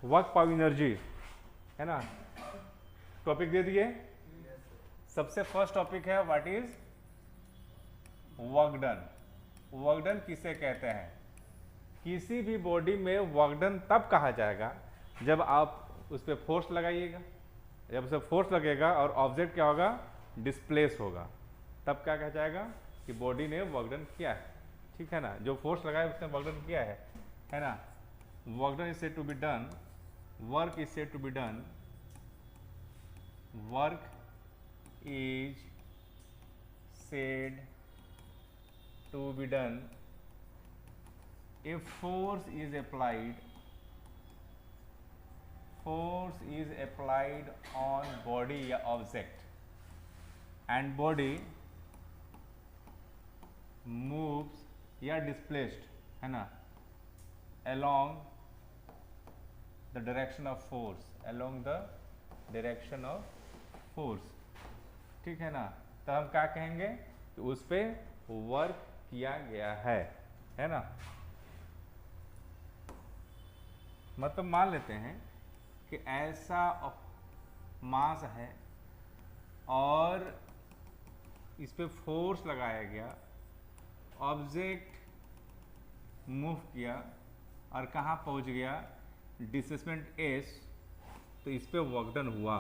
Work power energy, है ना। Topic दे दिए। सबसे फर्स्ट टॉपिक है what is work done. Work done किसे कहते हैं? किसी भी बॉडी में वर्क डन तब कहा जाएगा जब आप उस पर फोर्स लगाइएगा। जब उसे फोर्स लगेगा और ऑब्जेक्ट क्या होगा, डिस्प्लेस होगा, तब क्या कहा जाएगा कि बॉडी ने वर्क डन किया है। ठीक है ना, जो फोर्स लगाया उसने वर्क डन किया है ना। Work done is said to be done, work is said to be done, work is said to be done if force is applied on body या object and body moves या displaced, है ना, along the direction of force, ठीक है ना। तो हम क्या कहेंगे कि उस पर वर्क किया गया है ना। मतलब मान लेते हैं कि ऐसा मास है और इस पे फोर्स लगाया गया, ऑब्जेक्ट मूव किया और कहाँ पहुंच गया, डिस्प्लेसमेंट एस, तो इस पे वर्क डन हुआ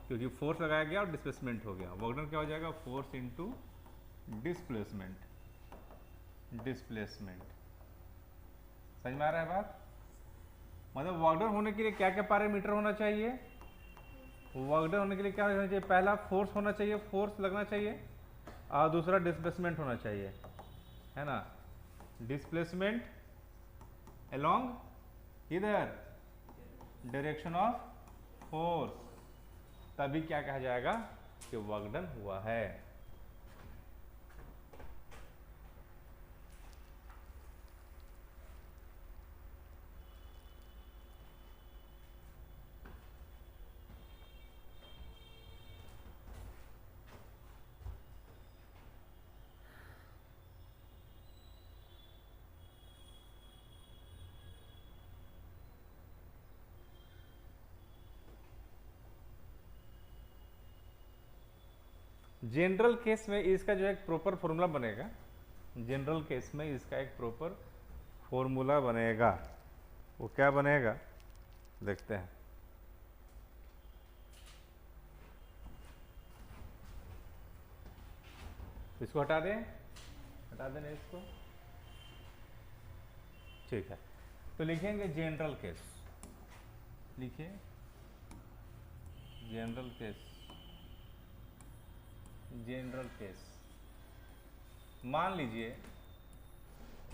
क्योंकि फोर्स लगाया गया और डिस्प्लेसमेंट हो गया। वर्क डन क्या हो जाएगा, फोर्स इनटू डिस्प्लेसमेंट। समझ में आ रहा है बात? मतलब वर्क डन होने के लिए क्या क्या पैरामीटर होना चाहिए? वर्क डन होने के लिए क्या होना चाहिए? पहला फोर्स होना चाहिए, फोर्स लगना चाहिए, और दूसरा डिस्प्लेसमेंट होना चाहिए, है ना। डिस्प्लेसमेंट अलोंग इधर डायरेक्शन ऑफ फोर्स, तभी क्या कहा जाएगा कि वर्क डन हुआ है। जनरल केस में इसका जो एक प्रॉपर फॉर्मूला बनेगा, जनरल केस में इसका एक प्रॉपर फॉर्मूला बनेगा। वो क्या बनेगा देखते हैं। इसको हटा दें, हटा देना इसको, ठीक है। तो लिखेंगे जनरल केस, लिखिए जनरल केस। जनरल केस, मान लीजिए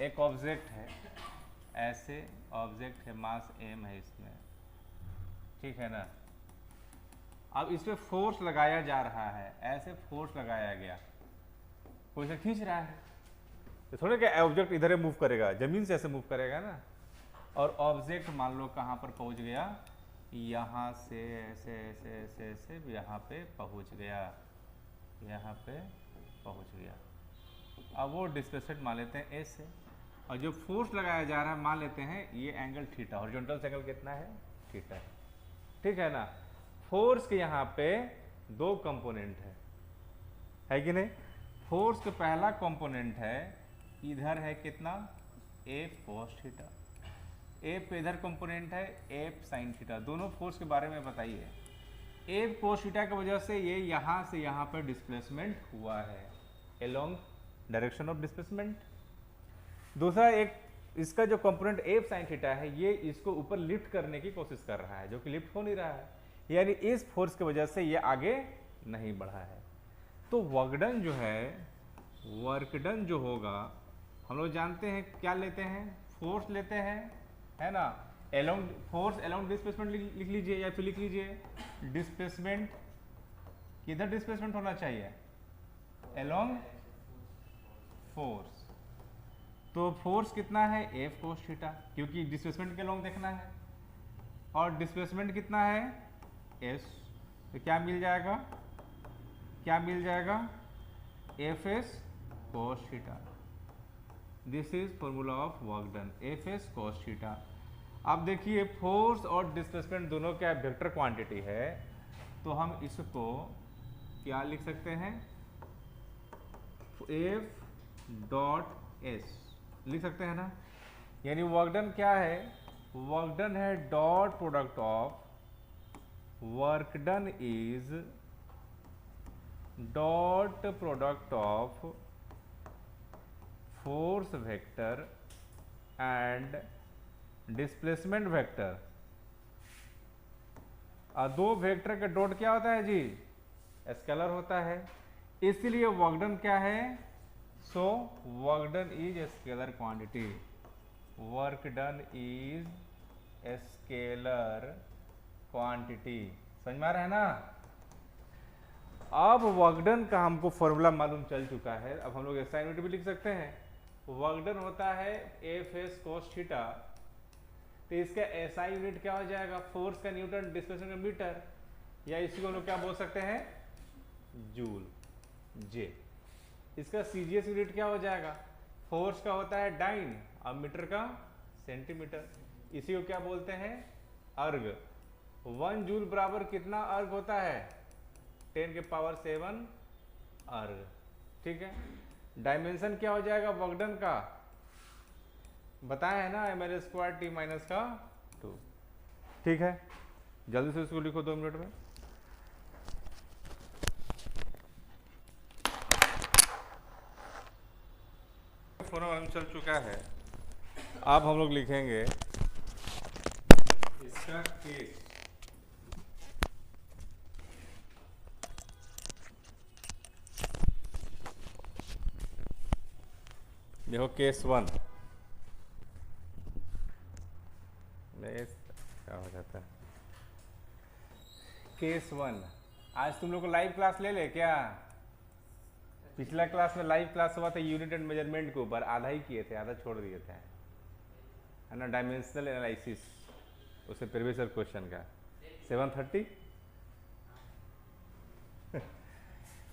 एक ऑब्जेक्ट है, ऐसे ऑब्जेक्ट है, मास m है इसमें, ठीक है ना। अब इस पे फोर्स लगाया जा रहा है, ऐसे फोर्स लगाया गया, कोई से खींच रहा है, तो थोड़े क्या ऑब्जेक्ट इधर मूव करेगा, जमीन से ऐसे मूव करेगा ना। और ऑब्जेक्ट मान लो कहाँ पर पहुँच गया, यहाँ से ऐसे ऐसे ऐसे ऐसे यहाँ पे पहुँच गया, यहाँ पे पहुँच गया। अब वो डिस्प्लेसमेंट मान लेते हैं ए से, और जो फोर्स लगाया जा रहा है मान लेते हैं ये एंगल थीटा, हॉरिजॉन्टल एंगल कितना है, थीटा है, ठीक है ना। फोर्स के यहाँ पे दो कंपोनेंट है कि नहीं। फोर्स का पहला कंपोनेंट है, इधर है कितना, एफ कोस थीटा, एफ पे इधर कंपोनेंट है एफ साइन थीटा। दोनों फोर्स के बारे में बताइए। एफ कोस थीटा की वजह से ये यहाँ से यहाँ पर डिस्प्लेसमेंट हुआ है, एलोंग डायरेक्शन ऑफ डिस्प्लेसमेंट। दूसरा एक इसका जो कंपोनेंट एफ साइन थीटा है, ये इसको ऊपर लिफ्ट करने की कोशिश कर रहा है, जो कि लिफ्ट हो नहीं रहा है, यानी इस फोर्स की वजह से ये आगे नहीं बढ़ा है। तो वर्क डन जो है, वर्क डन जो होगा, हम लोग जानते हैं क्या लेते हैं, फोर्स लेते हैं, है ना। एलोंग फोर्स एलोंग डिस्प्लेसमेंट लिख लीजिए, या फिर लिख लीजिए डिस्प्लेसमेंट, किधर डिस्प्लेसमेंट होना चाहिए, एलोंग फोर्स। तो फोर्स कितना है, एफ कोस थीटा, क्योंकि डिस्प्लेसमेंट के एलोंग देखना है, और डिस्प्लेसमेंट कितना है, एस। तो क्या मिल जाएगा, क्या मिल जाएगा, F S cos theta. This is formula of work done, F S cos theta. अब देखिए फोर्स और डिस्प्लेसमेंट दोनों क्या वेक्टर क्वांटिटी है, तो हम इसको क्या लिख सकते हैं, एफ डॉट एस लिख सकते हैं ना। यानी वर्क डन क्या है, वर्क डन है dot product of work done is dot product of force vector and displacement vector. दो वेक्टर का डॉट क्या होता है जी, स्केलर होता है, इसलिए वर्क डन क्या है, so work done is scalar quantity, work done is scalar quantity. समझ में आ रहा है ना। अब वर्क डन का हमको फॉर्मूला मालूम चल चुका है, अब हम लोग एसआई यूनिट भी लिख सकते हैं। वर्क डन होता है एफ एस कोस थीटा, तो इसका एसआई यूनिट क्या हो जाएगा, फोर्स का न्यूटन, डिस्प्लेसमेंट का मीटर, या इसी को हम लोग क्या बोल सकते हैं, जूल जे। इसका सीजीएस यूनिट क्या हो जाएगा, फोर्स का होता है डाइन और मीटर का सेंटीमीटर, इसी को क्या बोलते हैं, अर्ग। 1 जूल बराबर कितना अर्ग होता है, 10 के पावर 7 अर्ग। ठीक है, डायमेंशन क्या हो जाएगा वर्क डन का, बताया है ना, ml स्क्वायर टी माइनस का 2। ठीक है, जल्दी से इसको लिखो 2 मिनट में। फोन मालूम चल चुका है, अब हम लोग लिखेंगे इसका केस। देखो केस 1 क्या हो जाता है, केस 1। आज तुम लोग को लाइव क्लास ले क्या, पिछला क्लास में लाइव क्लास हुआ था यूनिट एंड मेजरमेंट के ऊपर, आधा ही किए थे, आधा छोड़ दिए थे, है ना, डायमेंशनल एनालिसिस, उससे प्रीवियस क्वेश्चन का 7:30।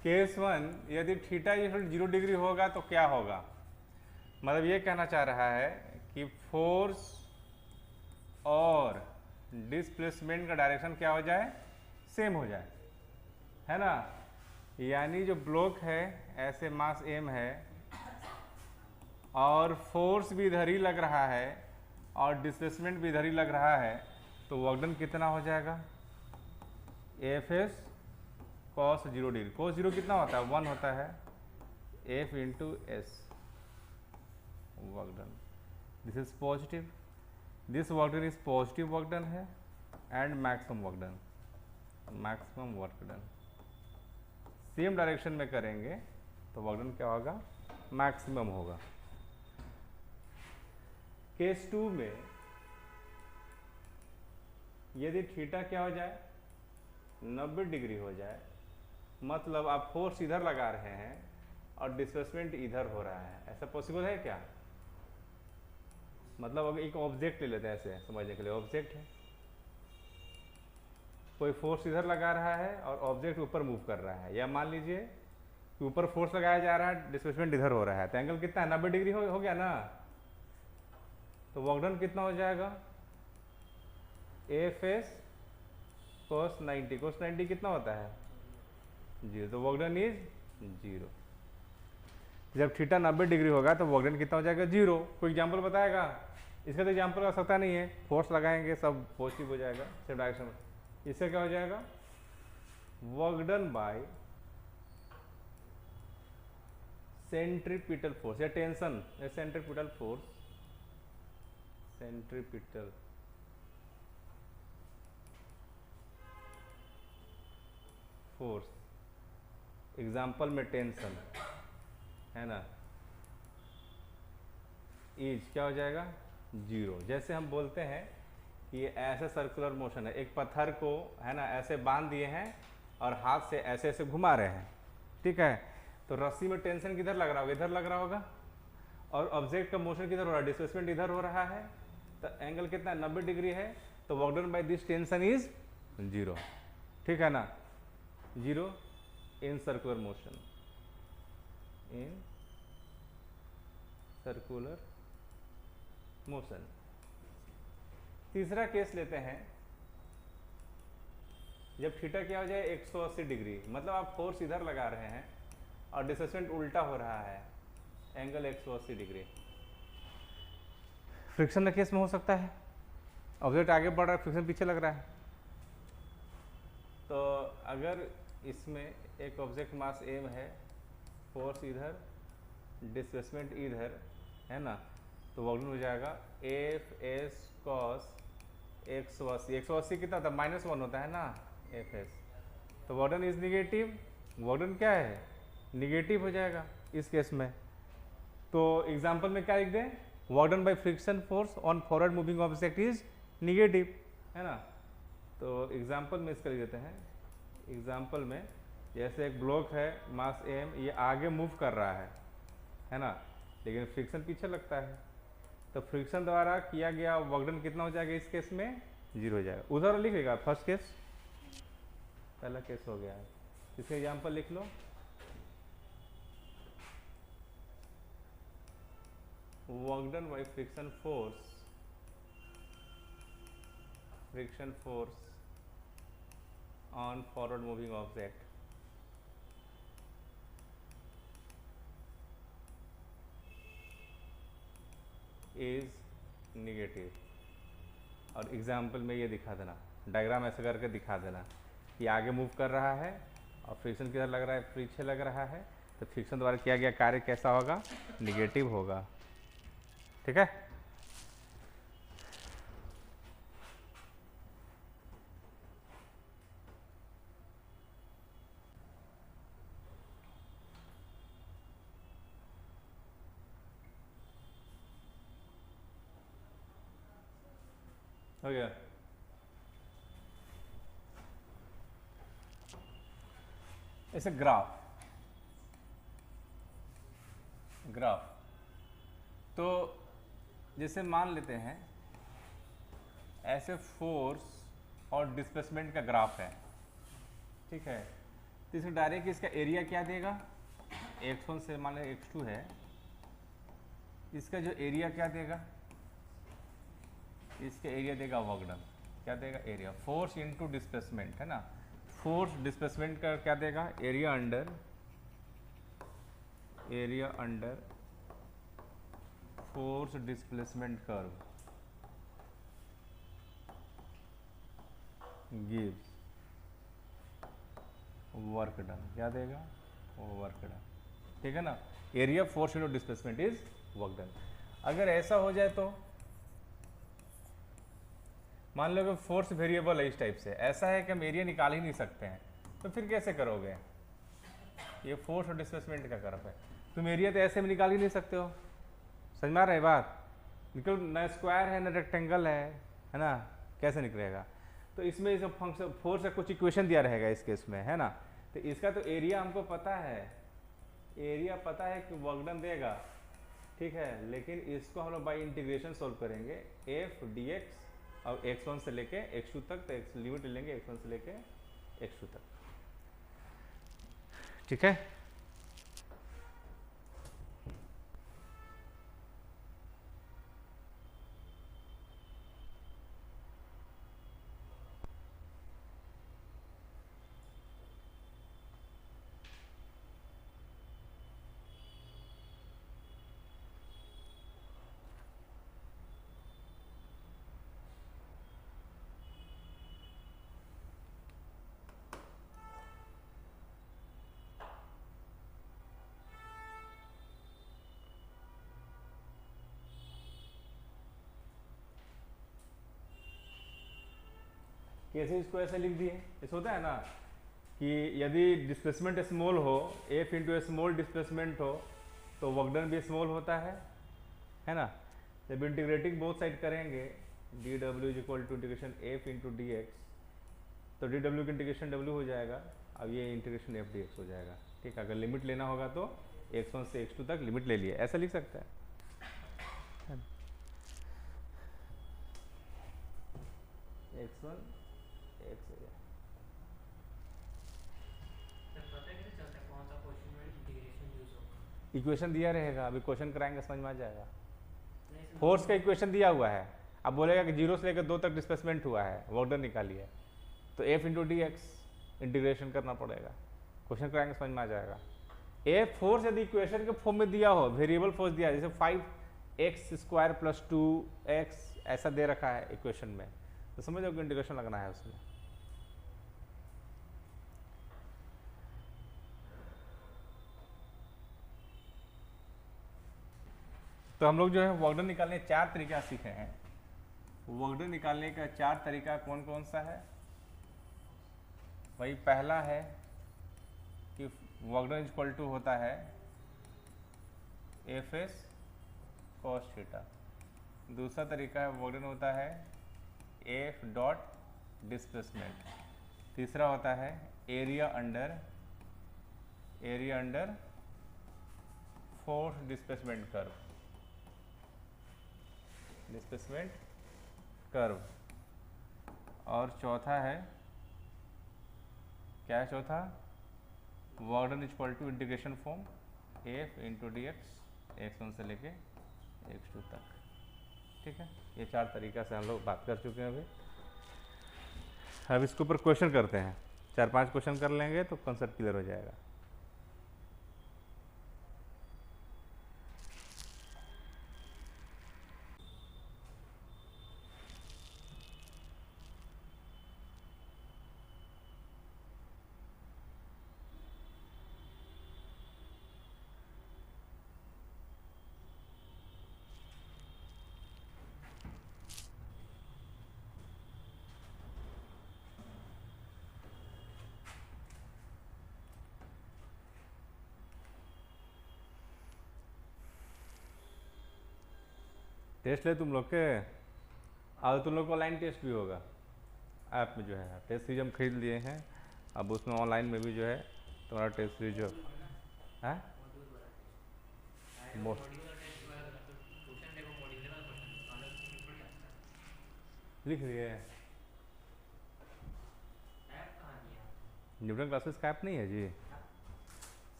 केस 1, यदि थीटा 0 डिग्री होगा तो क्या होगा, मतलब ये कहना चाह रहा है कि फोर्स और डिस्प्लेसमेंट का डायरेक्शन क्या हो जाए, सेम हो जाए, है ना। यानी जो ब्लॉक है ऐसे मास m है और फोर्स भी इधर ही लग रहा है और डिस्प्लेसमेंट भी इधर ही लग रहा है, तो वर्क डन कितना हो जाएगा, F S cos 0 degree. Cos 0 कितना होता है, 1 होता है, F into S work done. This is positive, this work done is positive work done है and maximum work done, maximum work done. Same direction में करेंगे तो वर्क डन क्या होगा, मैक्सिमम होगा। केस 2 में यदि थीटा क्या हो जाए, 90 डिग्री हो जाए, मतलब आप फोर्स इधर लगा रहे हैं और डिस्प्लेसमेंट इधर हो रहा है, ऐसा पॉसिबल है क्या, मतलब अब एक ऑब्जेक्ट ले लेते हैं ऐसे समझने के लिए, ऑब्जेक्ट है, कोई फोर्स इधर लगा रहा है और ऑब्जेक्ट ऊपर मूव कर रहा है, या मान लीजिए कि ऊपर फोर्स लगाया जा रहा है, डिस्प्लेसमेंट इधर हो रहा है, तो एंगल कितना है, 90 डिग्री हो गया ना, तो वर्क डन कितना हो जाएगा, एफ एस कोस 90, कोस 90 कितना होता है 0, तो वर्क डन इज 0। जब थीटा 90 डिग्री होगा तो वर्क डन कितना हो जाएगा, 0। कोई एग्जाम्पल बताएगा, इसका तो एग्जाम्पल का सकता नहीं है, फोर्स लगाएंगे सब पॉजिटिव हो जाएगा सेम डायरेक्शन में। इससे क्या हो जाएगा, work done by centripetal force या tension, centripetal force, centripetal force, example में टेंशन है ना, इज क्या हो जाएगा 0। जैसे हम बोलते हैं कि ये ऐसे सर्कुलर मोशन है, एक पत्थर को है ना ऐसे बांध दिए हैं और हाथ से ऐसे ऐसे घुमा रहे हैं, ठीक है, तो रस्सी में टेंशन किधर लग रहा होगा, इधर लग रहा होगा, और ऑब्जेक्ट का मोशन किधर हो रहा है, डिस्प्लेसमेंट इधर हो रहा है, तो एंगल कितना 90 डिग्री है, तो work done by this tension is 0, ठीक है ना, 0 in circular motion, in circular motion. तीसरा केस लेते हैं, जब थीटा क्या हो जाए 180 डिग्री, मतलब आप फोर्स इधर लगा रहे हैं और डिस्प्लेसमेंट उल्टा हो रहा है, एंगल 180 डिग्री। फ्रिक्शन के केस में हो सकता है, ऑब्जेक्ट आगे बढ़ रहा है, फ्रिक्शन पीछे लग रहा है। तो अगर इसमें एक ऑब्जेक्ट मास m है, फोर्स इधर, डिस्प्लेसमेंट इधर है ना, तो वर्क हो जाएगा एफ एस कॉस 180। 180 कितना था, -1 होता है ना एफ एस, तो वर्डन इज निगेटिव, वर्डन क्या है, निगेटिव हो जाएगा इस केस में। तो एग्जांपल में क्या लिख दें, work done by friction force on forward moving object is negative, है ना। तो एग्जांपल में इसका लिख देते हैं, एग्जांपल में जैसे एक ब्लॉक है मास m, ये आगे मूव कर रहा है ना, लेकिन फ्रिक्शन पीछे लगता है, तो फ्रिक्शन द्वारा किया गया वर्कडन कितना हो जाएगा इस केस में, 0 हो जाएगा। उधर लिखेगा फर्स्ट केस, पहला केस हो गया है, इसका एग्जांपल लिख लो, work done by friction force on forward moving object is negative. और एग्जाम्पल में ये दिखा देना, डायग्राम ऐसे करके दिखा देना कि आगे मूव कर रहा है और फ्रिक्शन किधर लग रहा है, पीछे लग रहा है, तो फ्रिक्शन द्वारा किया गया कार्य कैसा होगा, निगेटिव होगा। ठीक है, हो गया। ऐसे ग्राफ तो जैसे मान लेते हैं ऐसे फोर्स और डिस्प्लेसमेंट का ग्राफ है, ठीक है, तो इसमें डायरेक्ट इसका एरिया क्या देगा, x1 से मान लें x2 है, इसका जो एरिया क्या देगा, इसका एरिया देगा वर्कडन, क्या देगा, एरिया, फोर्स इनटू डिस्प्लेसमेंट है ना, फोर्स डिस्प्लेसमेंट का क्या देगा, area under force displacement curve gives work done, क्या देगा, वर्क डन। ठीक है ना, area force into displacement is work done. अगर ऐसा हो जाए तो मान लो कि फोर्स वेरिएबल है इस टाइप से, ऐसा है कि हम एरिया निकाल ही नहीं सकते हैं, तो फिर कैसे करोगे, ये फोर्स और डिस्प्लेसमेंट का कर्व है, तुम एरिया तो ऐसे में निकाल ही नहीं सकते हो, समझ में आ रहा है बात, निकल ना स्क्वायर है ना रेक्टेंगल है ना, कैसे निकलेगा। तो इसमें इस फंक्शन फोर्स का कुछ इक्वेशन दिया रहेगा इस केस में, है ना, तो इसका तो एरिया हमको पता है, एरिया पता है कि वर्कडन देगा, ठीक है, लेकिन इसको हम लोग बाई इंटीग्रेशन सोल्व करेंगे, एफ डी एक्स और x1 से लेके x2 तक, तो लिमिट ले लेंगे x1 से लेके x2 तक। ठीक है, कैसे इसको ऐसे लिख दिए, ऐसा होता है ना कि यदि डिस्प्लेसमेंट स्मॉल हो, एफ इंटू स्मॉल डिस्प्लेसमेंट हो तो वर्कडन भी स्मॉल होता है ना। जब इंटीग्रेटिंग बोथ साइड करेंगे D W is equal to integration F into D X, तो डी डब्ल्यू की इंटीग्रेशन डब्ल्यू हो जाएगा, अब ये इंटीग्रेशन एफ डी एक्स हो जाएगा। ठीक है, अगर लिमिट लेना होगा तो x1 से x2 तक लिमिट ले लिए, ऐसा लिख सकता है। x1 x इक्वेशन दिया रहेगा, अभी क्वेश्चन कराएंगे समझ में आ जाएगा। फोर्स का इक्वेशन दिया हुआ है, अब बोलेगा कि 0 से लेकर 2 तक डिस्प्लेसमेंट हुआ है, वर्क डन निकालिए, तो F into D x integration करना पड़ेगा। क्वेश्चन कराएंगे समझ में आ जाएगा। ए फोर्स यदि इक्वेशन के फॉर्म में दिया हो, वेरिएबल फोर्स दिया है, जैसे 5x² + 2x ऐसा दे रखा है इक्वेशन में, तो समझ लो कि इंटीग्रेशन लगना है उसमें। तो हम लोग जो है वर्क डन निकालने 4 तरीका सीखे हैं। वर्क डन निकालने का 4 तरीका कौन कौन सा है भाई? पहला है कि वर्क डन इक्वल टू होता है Fs cos थीटा। दूसरा तरीका है वर्क डन होता है F डॉट डिस्प्लेसमेंट। तीसरा होता है area under force displacement curve. और चौथा है क्या है? चौथा work done equal to integration form F into D X x1 से लेके x2 तक। ठीक है, ये 4 तरीका से हम लोग बात कर चुके हैं अभी। अब इसके ऊपर क्वेश्चन करते हैं, 4-5 क्वेश्चन कर लेंगे तो कॉन्सेप्ट क्लियर हो जाएगा। टेस्ट ले तुम लोग के, आज तुम लोग को ऑनलाइन टेस्ट भी होगा ऐप में जो है। टेस्ट सीरीज हम खरीद लिए हैं, अब उसमें ऑनलाइन में भी जो है तुम्हारा टेस्ट सीरीज जो है लिख लिए। न्यूटन क्लासेस का ऐप नहीं है जी,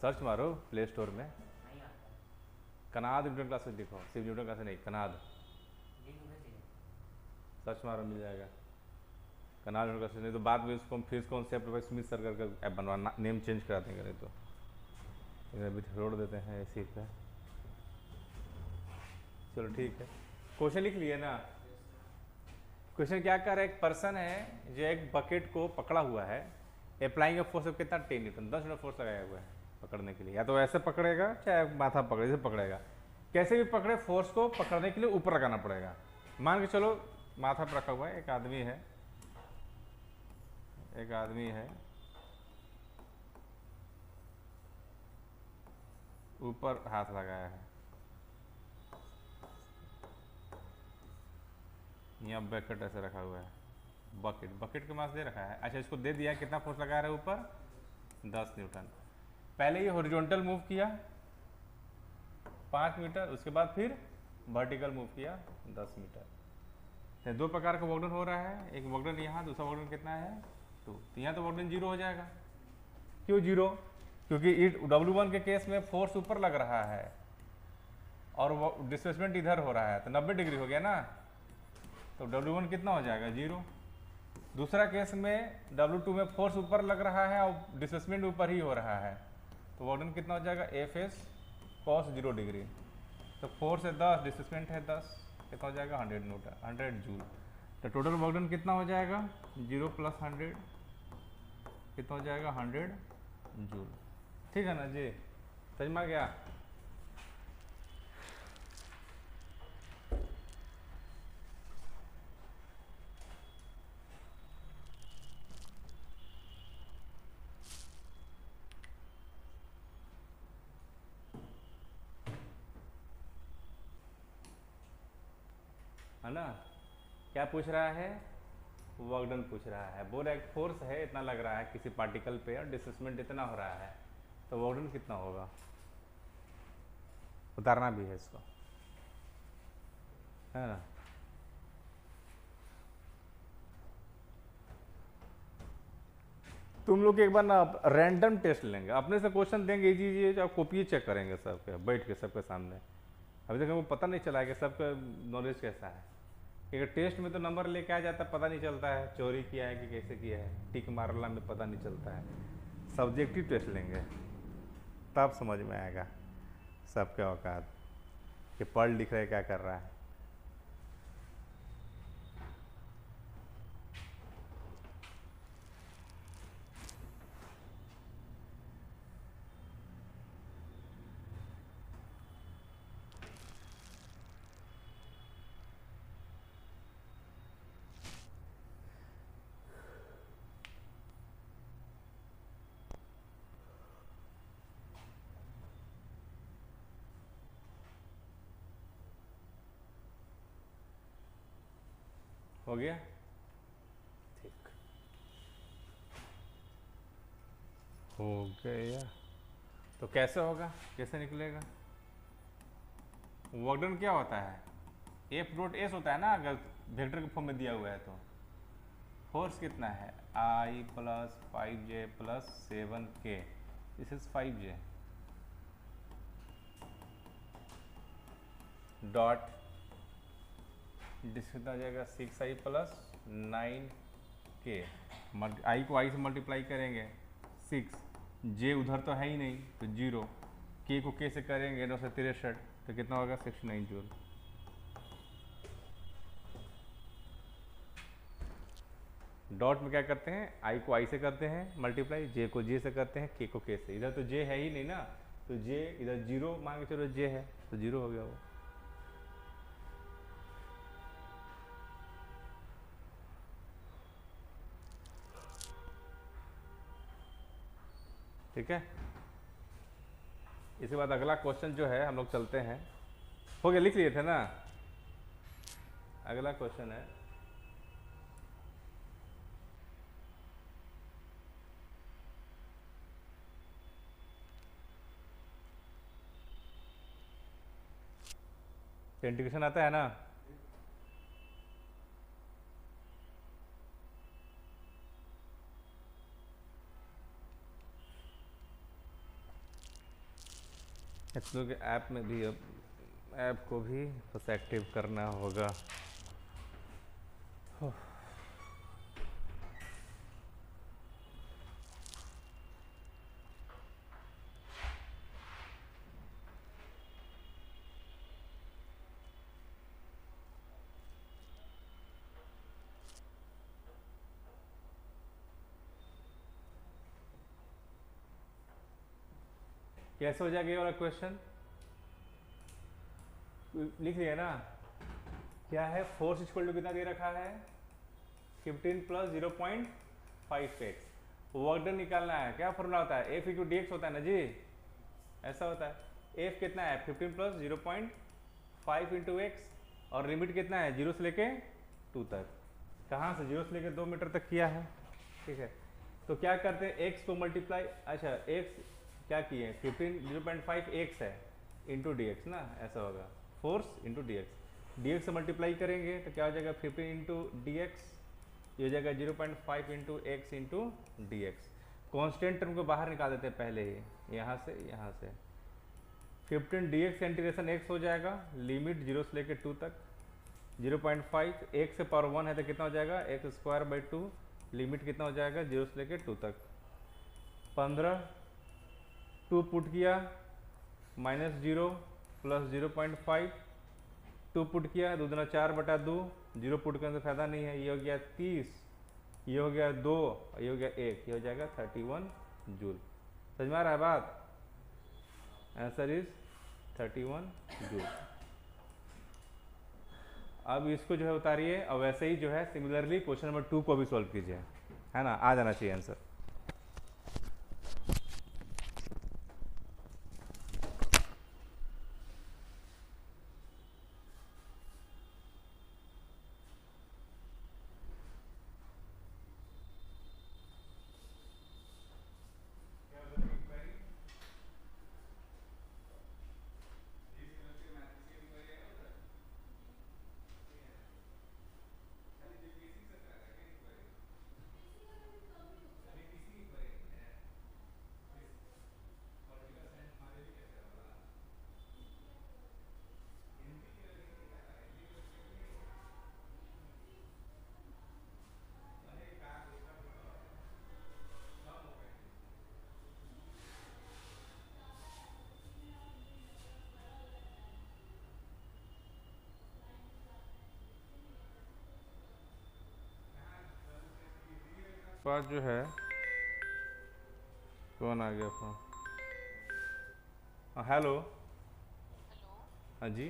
सर्च मारो प्ले स्टोर में, कनाद न्यूटन क्लासेस लिखो, सिर्फ न्यूटन क्लासेस नहीं, कनाद सर्च मारो मिल जाएगा। कनाल न्यूटन क्लासेस, नहीं तो बाद में उसको फिर कॉन्सेप्ट पर स्मिथ सर करके ऐप बनवा, नेम चेंज करा देंगे, नहीं तो अभी छोड़ देते हैं इसी पे। चलो ठीक है, क्वेश्चन लिख लिए ना। क्वेश्चन क्या कर रहा है? एक पर्सन है जो एक बकेट को पकड़ा हुआ है, अप्लाइंग फोर्स कितना 10 न्यूटन, 10 न्यूटन फोर्स लगाया हुआ है पकड़ने के लिए। या तो ऐसे पकड़ेगा चाहे माथा पकड़े, जैसे पकड़ेगा, कैसे भी पकड़े, फोर्स को पकड़ने के लिए ऊपर लगाना पड़ेगा। मान के चलो माथा पर रखा हुआ है, एक आदमी है, ऊपर हाथ लगाया है, यहाँ बकेट ऐसे रखा हुआ है, बकेट के मास दे रखा है। अच्छा, इसको दे दिया कितना फोर्स लगा रहा है ऊपर? 10 न्यूटन। पहले ये हॉरिजॉन्टल मूव किया 5 मीटर, उसके बाद फिर वर्टिकल मूव किया 10 मीटर। तो 2 प्रकार का वर्क डन हो रहा है, एक वर्क डन यहाँ, दूसरा वर्क डन कितना है 2। तो यहाँ तो वर्क डन 0 हो जाएगा। क्यों 0? क्योंकि W1 के केस में फोर्स ऊपर लग रहा है और डिस्प्लेसमेंट इधर हो रहा है, तो 90 डिग्री हो गया ना, तो W1 कितना हो जाएगा 0। दूसरा केस में W2 में फोर्स ऊपर लग रहा है और डिस्प्लेसमेंट ऊपर ही हो रहा है, तो वर्क डन कितना हो जाएगा Fs cos 0 डिग्री। तो फोर्स है 10, डिस्प्लेसमेंट है 10, कितना हो जाएगा 100 न्यूटन, 100 जूल। तो टोटल वर्क डन कितना हो जाएगा 0 + 100 कितना हो जाएगा 100 जूल। ठीक है ना जी, समझ में आ गया? है ना? क्या पूछ रहा है? वर्क डन पूछ रहा है। बोल रहा है फोर्स है इतना लग रहा है किसी पार्टिकल पे और डिस्प्लेसमेंट इतना हो रहा है, तो वर्क डन कितना होगा? उतारना भी है इसको, है ना? तुम लोग एक बार ना रैंडम टेस्ट लेंगे, अपने से क्वेश्चन देंगे इजी, आप कॉपी चेक करेंगे सबके बैठ के सबके सामने। अभी तक हमको पता नहीं चला है कि सबका नॉलेज कैसा है। क्योंकि टेस्ट में तो नंबर लेके आ जाता है, पता नहीं चलता है चोरी किया है कि कैसे किया है, टिक मारला में पता नहीं चलता है। सब्जेक्टिव टेस्ट लेंगे तब समझ में आएगा सबके औकात कि पढ़ लिख रहे क्या कर रहा है। हो गया ठीक, हो गया। तो कैसे होगा, कैसे निकलेगा? वर्क डन क्या होता है? एफ डॉट एस होता है ना, अगर वेक्टर के फॉर्म में दिया हुआ है तो। फोर्स कितना है? I plus 5J plus 7K, this is 5J dot कितना हो जाएगा 6I प्लस 9K। आई को आई से मल्टीप्लाई करेंगे 6, जे उधर तो है ही नहीं तो 0, के को के से करेंगे 963, तो कितना होगा 69 जूल। डॉट में क्या करते हैं, आई को आई से करते हैं मल्टीप्लाई, जे को जे से करते हैं, के को के से। इधर तो जे है ही नहीं ना, तो जे इधर 0 मान के चलो, जे है तो 0 हो गया वो। ठीक है, इसके बाद अगला क्वेश्चन जो है हम लोग चलते हैं। हो गया, लिख लिए थे ना? अगला क्वेश्चन है, इंटीग्रेशन आता है ना? एक्चुअली के ऐप में भी अब ऐप को भी बस एक्टिव करना होगा। कैसे हो जाएगा ये वाला क्वेश्चन? लिख लिया ना? क्या है, फोर्स इक्वल टू कितना दे रखा है? 15 प्लस 0.5x। वर्क डन निकालना है, क्या फॉर्मूला होता है? एफ इक्वल डी एक्स होता है ना जी, ऐसा होता है। एफ कितना है? 15 प्लस 0.5 इंटू एक्स, और लिमिट कितना है? 0 से लेके 2 तक। कहाँ से? 0 से लेके 2 मीटर तक किया है। ठीक है, तो क्या करते हैं, एक्स को मल्टीप्लाई, अच्छा एक्स क्या किए, 15 0.5 एक्स है इंटू डी एक्स ना, ऐसा होगा force into D x. D x से मल्टीप्लाई करेंगे तो क्या हो जाएगा, 15 इंटू डी एक्स, ये हो जाएगा 0.5 into x into D x. Constant term को बाहर निकाल देते हैं पहले ही, यहाँ से 15 डी एक्स इंटीग्रेशन एक्स हो जाएगा, लिमिट 0 से लेकर 2 तक, 0.5 एक्स से पावर 1 है तो कितना हो जाएगा, एक्स स्क्वायर बाई 2, लिमिट कितना हो जाएगा 0 से लेकर 2 तक। 15, 2 पुट किया, -0 प्लस 0.5, 2 पुट किया, 2 दूना 4 बटा 2, 0 पुट करने से फायदा नहीं है। ये हो गया 30, ये हो गया 2, ये हो गया 1, ये हो जाएगा 31 जूल। समझ में आ रहा है बात? Answer is 31 joule. अब इसको जो है उतारिए और वैसे ही जो है सिमिलरली क्वेश्चन नंबर 2 को भी सॉल्व कीजिए, है ना, आ जाना चाहिए आंसर। पास जो है, कौन आ गया फोन? हाँ हेलो। हाँ जी,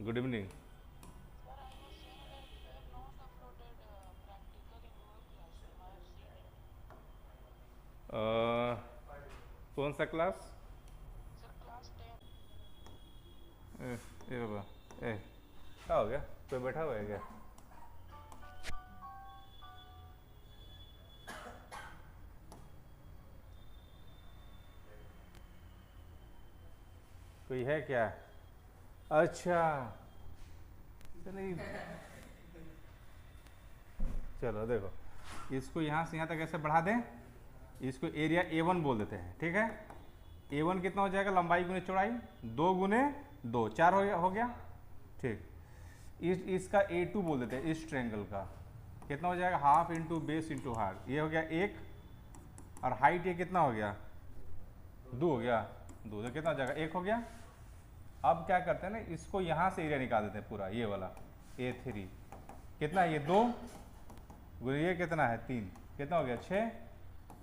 गुड इवनिंग। कौन सा क्लास? ए बाबा, क्या हो गया? कोई बैठा हुआ है क्या? कोई है क्या? अच्छा, चलिए चलो देखो, इसको यहाँ से यहाँ तक ऐसे बढ़ा दें, इसको एरिया A1 बोल देते हैं, ठीक है। A1 कितना हो जाएगा? लंबाई गुने चौड़ाई, 2 गुने 2, 4 हो गया, ठीक। इसका A2 बोल देते हैं, इस ट्रायंगल का कितना हो जाएगा? Half into base into heart, ये हो गया 1, और हाइट ये कितना हो गया? 2 हो गया, 2 तो कितना हो जाएगा? 1 हो गया। अब क्या करते हैं ना, इसको यहाँ से एरिया निकाल देते हैं पूरा, ये वाला A3 कितना है? ये 2 गुने ये कितना है? 3, कितना हो गया? 6।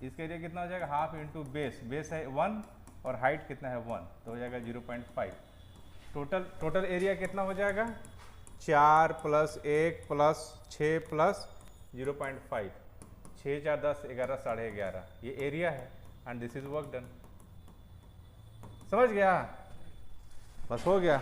इसका एरिया कितना हो जाएगा? हाफ इंटू बेस, बेस है 1 और हाइट कितना है? 1, तो हो जाएगा 0.5। टोटल एरिया कितना हो जाएगा? 4 + 1 + 6 + 0.5, 6 4 10 11 11.5, ये एरिया है and this is work done. समझ गया? बस हो गया।